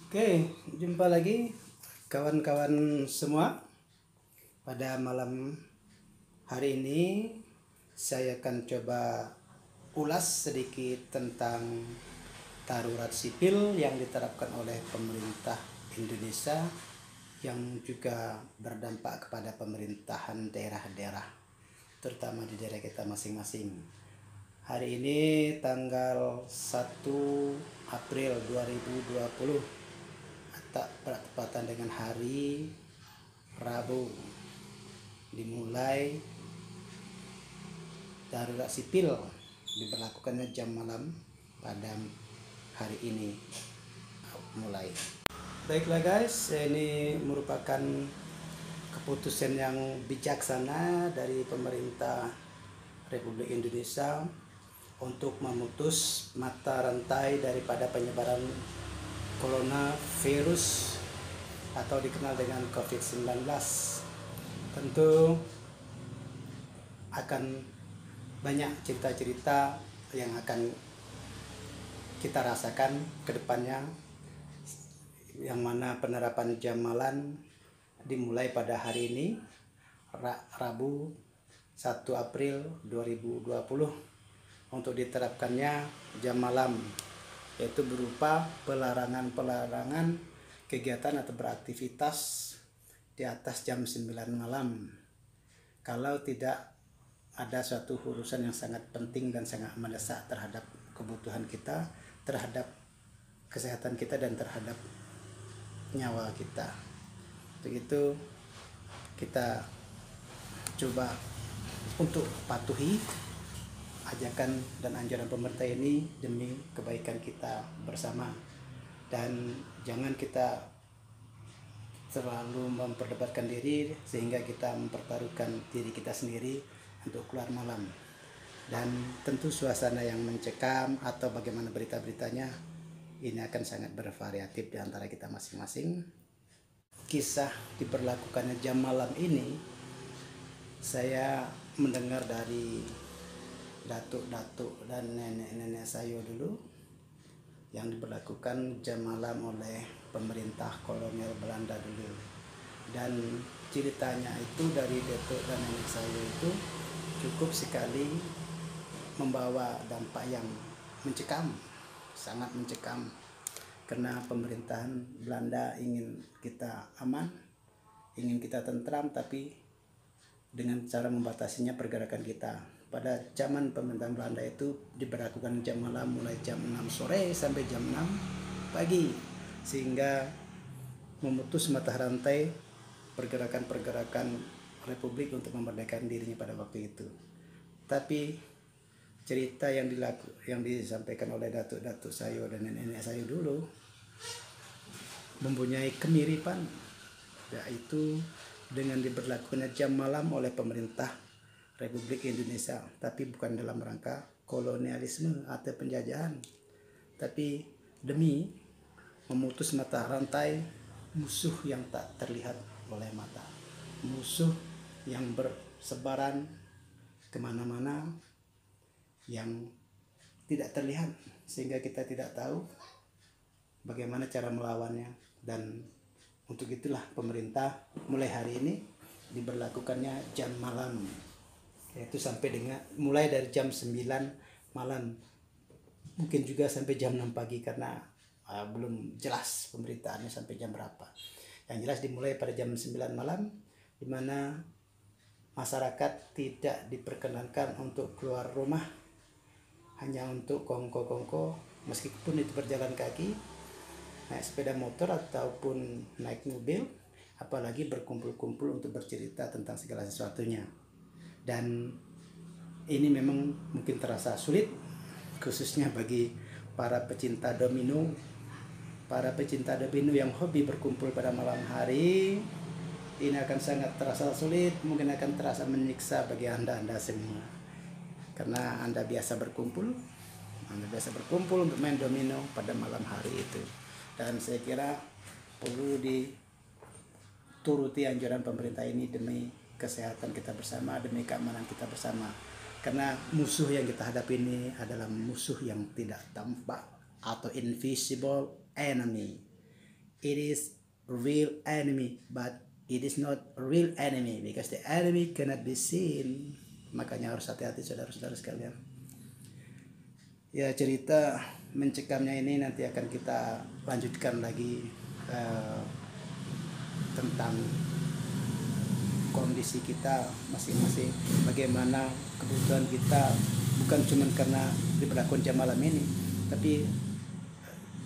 Oke, jumpa lagi kawan-kawan semua. Pada malam hari ini saya akan coba ulas sedikit tentang darurat sipil yang diterapkan oleh pemerintah Indonesia yang juga berdampak kepada pemerintahan daerah-daerah, terutama di daerah kita masing-masing. Hari ini tanggal 1 April 2020 tak bertepatan dengan hari Rabu, dimulai darurat sipil diberlakukannya jam malam pada hari ini mulai. Baiklah guys, ini merupakan keputusan yang bijaksana dari pemerintah Republik Indonesia untuk memutus mata rantai daripada penyebaran coronavirus atau dikenal dengan COVID-19. Tentu akan banyak cerita-cerita yang akan kita rasakan ke depannya, yang mana penerapan jam malam dimulai pada hari ini Rabu 1 April 2020 untuk diterapkannya jam malam, yaitu berupa pelarangan kegiatan atau beraktivitas di atas jam 9 malam kalau tidak ada suatu urusan yang sangat penting dan sangat mendesak terhadap kebutuhan kita, terhadap kesehatan kita dan terhadap nyawa kita. Begitu kita coba untuk patuhi ajakan dan anjuran pemerintah ini demi kebaikan kita bersama, dan jangan kita terlalu memperdebatkan diri sehingga kita mempertaruhkan diri kita sendiri untuk keluar malam. Dan tentu suasana yang mencekam atau bagaimana berita-beritanya ini akan sangat bervariatif di antara kita masing-masing. Kisah diberlakukannya jam malam ini saya mendengar dari datuk-datuk dan nenek-nenek saya dulu, yang diberlakukan jam malam oleh pemerintah kolonial Belanda dulu. Dan ceritanya itu dari datuk dan nenek saya itu cukup sekali membawa dampak yang mencekam, sangat mencekam, karena pemerintahan Belanda ingin kita aman, ingin kita tentram, tapi dengan cara membatasinya pergerakan kita. Pada zaman pemerintahan Belanda itu diberlakukan jam malam mulai jam 6 sore sampai jam 6 pagi, sehingga memutus mata rantai pergerakan-pergerakan Republik untuk memerdekakan dirinya pada waktu itu. Tapi cerita yang disampaikan oleh datuk-datuk saya dan nenek-nenek saya dulu mempunyai kemiripan, yaitu dengan diberlakukannya jam malam oleh pemerintah Republik Indonesia, tapi bukan dalam rangka kolonialisme atau penjajahan, tapi demi memutus mata rantai musuh yang tak terlihat oleh mata, musuh yang bersebaran kemana-mana yang tidak terlihat, sehingga kita tidak tahu bagaimana cara melawannya. Dan untuk itulah pemerintah mulai hari ini diberlakukannya jam malam, yaitu sampai dengan mulai dari jam 9 malam, mungkin juga sampai jam 6 pagi karena belum jelas pemberitaannya sampai jam berapa. Yang jelas dimulai pada jam 9 malam, di mana masyarakat tidak diperkenankan untuk keluar rumah, hanya untuk kongko-kongko, meskipun itu berjalan kaki, naik sepeda motor ataupun naik mobil, apalagi berkumpul-kumpul untuk bercerita tentang segala sesuatunya. Dan ini memang mungkin terasa sulit, khususnya bagi para pecinta domino yang hobi berkumpul pada malam hari. Ini akan sangat terasa sulit, mungkin akan terasa menyiksa bagi anda semua, karena anda biasa berkumpul untuk main domino pada malam hari itu. Dan saya kira perlu dituruti anjuran pemerintah ini demi kesehatan kita bersama, demi keamanan kita bersama. Karena musuh yang kita hadapi ini adalah musuh yang tidak tampak atau invisible enemy, it is real enemy, but it is not real enemy because the enemy cannot be seen. Makanya harus hati-hati saudara-saudara sekalian. Ya, cerita mencekamnya ini nanti akan kita lanjutkan lagi tentang kondisi kita masing-masing, bagaimana kebutuhan kita, bukan cuma karena diberlakukan jam malam ini, tapi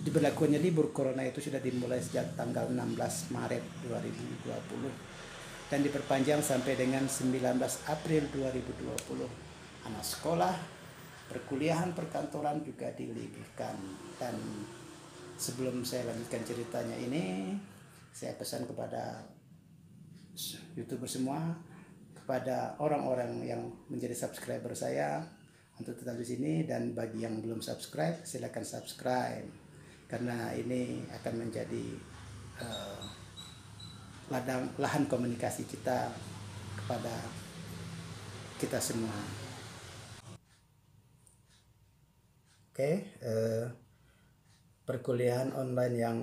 diberlakukannya libur corona itu sudah dimulai sejak tanggal 16 Maret 2020 dan diperpanjang sampai dengan 19 April 2020. Anak sekolah, perkuliahan, perkantoran juga diliburkan. Dan sebelum saya lanjutkan ceritanya ini, saya pesan kepada YouTuber semua, kepada orang-orang yang menjadi subscriber saya untuk tetap di sini, dan bagi yang belum subscribe silakan subscribe karena ini akan menjadi lahan komunikasi kita kepada kita semua. Oke, perkuliahan online yang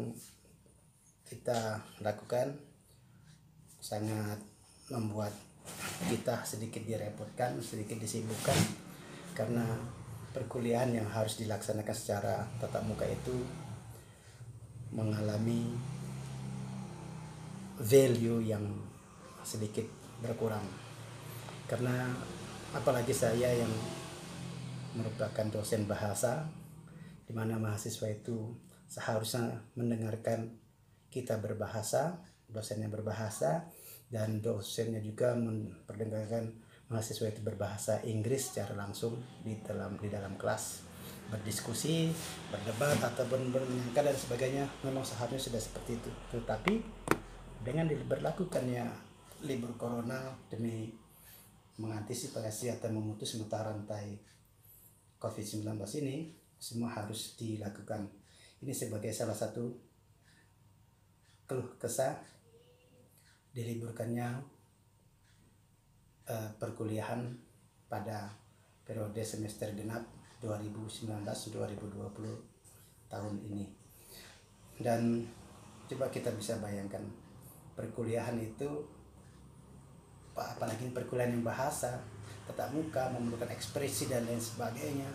kita lakukan sangat membuat kita sedikit direpotkan, sedikit disibukkan, karena perkuliahan yang harus dilaksanakan secara tatap muka itu mengalami value yang sedikit berkurang. Karena apalagi saya yang merupakan dosen bahasa, di mana mahasiswa itu seharusnya mendengarkan kita berbahasa, dosennya berbahasa, dan dosennya juga memperdengarkan mahasiswa itu berbahasa Inggris secara langsung di dalam kelas, berdiskusi, berdebat ataupun menyanyikan dan sebagainya. Memang seharusnya sudah seperti itu. Tetapi dengan diberlakukannya libur corona demi mengantisipasi atau memutus mata rantai COVID-19 ini, semua harus dilakukan. Ini sebagai salah satu keluh kesah diliburkannya perkuliahan pada periode semester genap 2019-2020 tahun ini. Dan coba kita bisa bayangkan, perkuliahan itu, apalagi perkuliahan yang bahasa tatap muka, memerlukan ekspresi dan lain sebagainya.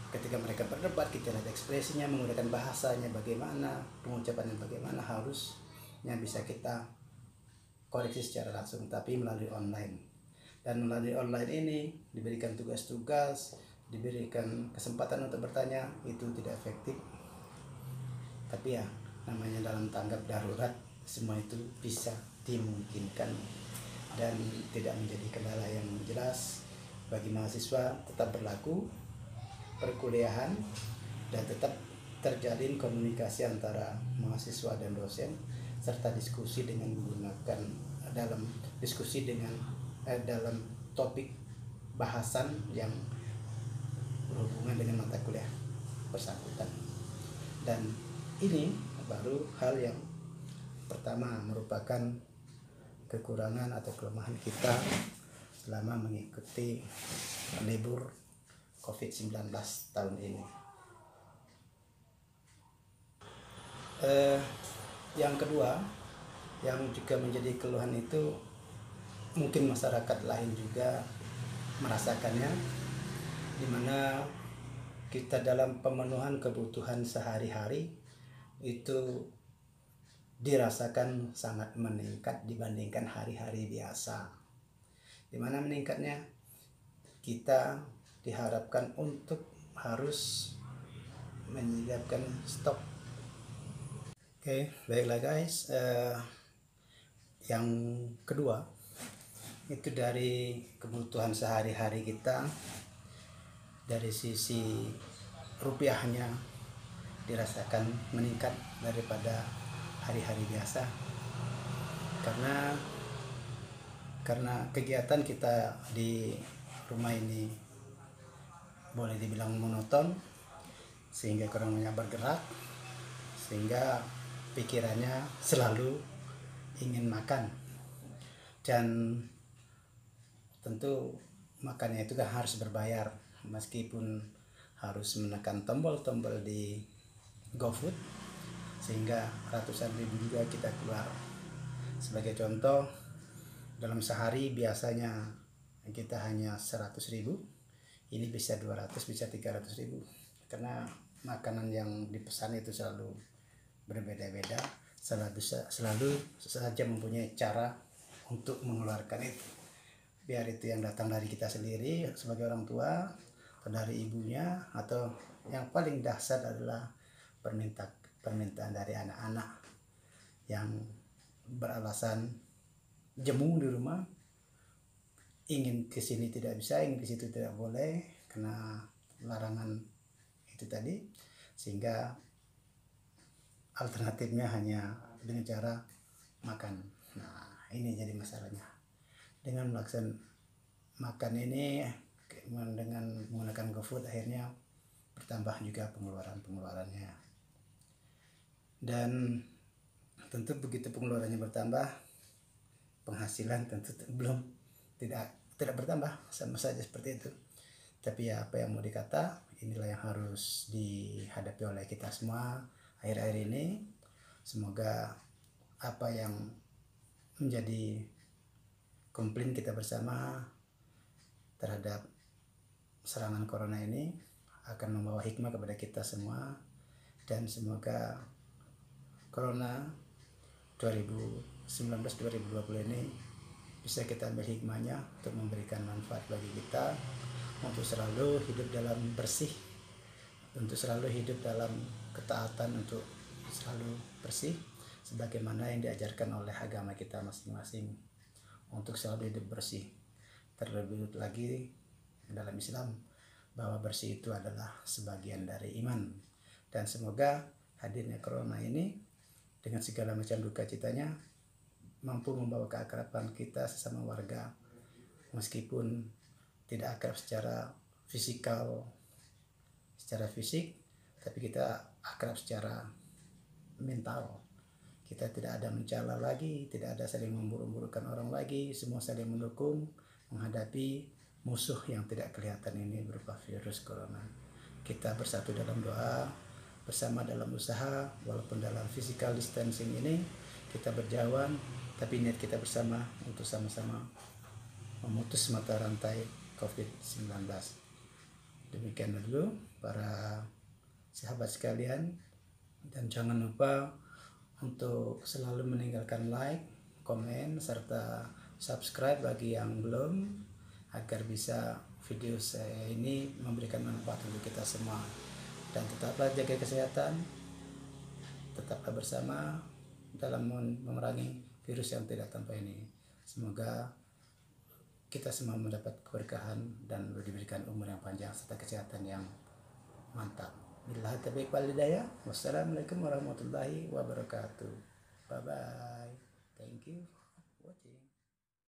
Ketika mereka berdebat, kita lihat ekspresinya, menggunakan bahasanya bagaimana, pengucapannya bagaimana, harusnya bisa kita koreksi secara langsung, tapi melalui online. Dan melalui online ini diberikan tugas-tugas, diberikan kesempatan untuk bertanya, itu tidak efektif. Tapi ya, namanya dalam tanggap darurat, semua itu bisa dimungkinkan dan tidak menjadi kendala yang jelas bagi mahasiswa. Tetap berlaku perkuliahan dan tetap terjalin komunikasi antara mahasiswa dan dosen, serta diskusi dengan menggunakan dalam topik bahasan yang berhubungan dengan mata kuliah bersangkutan. Dan ini baru hal yang pertama, merupakan kekurangan atau kelemahan kita selama mengikuti libur COVID-19 tahun ini. Yang kedua, yang juga menjadi keluhan itu, mungkin masyarakat lain juga merasakannya, di mana kita dalam pemenuhan kebutuhan sehari-hari itu dirasakan sangat meningkat dibandingkan hari-hari biasa. Di mana meningkatnya? Kita diharapkan untuk harus menyiapkan stok. Oke, baiklah guys. Yang kedua itu dari kebutuhan sehari-hari kita, dari sisi rupiahnya dirasakan meningkat daripada hari-hari biasa, karena kegiatan kita di rumah ini boleh dibilang monoton, sehingga kurang banyak bergerak, sehingga pikirannya selalu ingin makan. Dan tentu makannya itu kan harus berbayar, meskipun harus menekan tombol-tombol di GoFood sehingga ratusan ribu juga kita keluar. Sebagai contoh, dalam sehari biasanya kita hanya 100.000, ini bisa 200, bisa 300.000, karena makanan yang dipesan itu selalu berbeda-beda, selalu saja mempunyai cara untuk mengeluarkan itu. Biar itu yang datang dari kita sendiri sebagai orang tua, atau dari ibunya, atau yang paling dahsyat adalah permintaan dari anak-anak yang beralasan jemu di rumah, ingin ke sini tidak bisa, ingin ke situ tidak boleh karena larangan itu tadi, sehingga alternatifnya hanya dengan cara makan. Nah, ini jadi masalahnya. Dengan melaksanakan makan ini dengan menggunakan GoFood, akhirnya bertambah juga pengeluarannya. Dan tentu begitu pengeluarannya bertambah, penghasilan tentu tidak bertambah, sama saja seperti itu. Tapi ya apa yang mau dikata, inilah yang harus dihadapi oleh kita semua akhir-akhir ini. Semoga apa yang menjadi komplain kita bersama terhadap serangan corona ini akan membawa hikmah kepada kita semua, dan semoga corona 2019-2020 ini bisa kita ambil hikmahnya untuk memberikan manfaat bagi kita, untuk selalu hidup dalam bersih, untuk selalu hidup dalam ketaatan, untuk selalu bersih sebagaimana yang diajarkan oleh agama kita masing-masing, untuk selalu hidup bersih. Terlebih lagi dalam Islam, bahwa bersih itu adalah sebagian dari iman. Dan semoga hadirnya corona ini dengan segala macam duka citanya mampu membawa keakraban kita sesama warga, meskipun tidak akrab secara fisik, tapi kita akrab secara mental. Kita tidak ada mencela lagi, tidak ada saling memburuk-burukkan orang lagi, semua saling mendukung menghadapi musuh yang tidak kelihatan ini berupa virus corona. Kita bersatu dalam doa, bersama dalam usaha, walaupun dalam physical distancing ini kita berjauhan, tapi niat kita bersama untuk sama-sama memutus mata rantai COVID-19. Demikian dulu para sahabat sekalian, dan jangan lupa untuk selalu meninggalkan like, komen, serta subscribe bagi yang belum, agar bisa video saya ini memberikan manfaat untuk kita semua. Dan tetaplah jaga kesehatan, tetaplah bersama dalam memerangi virus yang tidak tampak ini. Semoga kita semua mendapat keberkahan dan diberikan umur yang panjang serta kesehatan yang mantap. Billahi taufiq wal hidayah. Wassalamualaikum warahmatullahi wabarakatuh. Bye bye. Thank you for watching.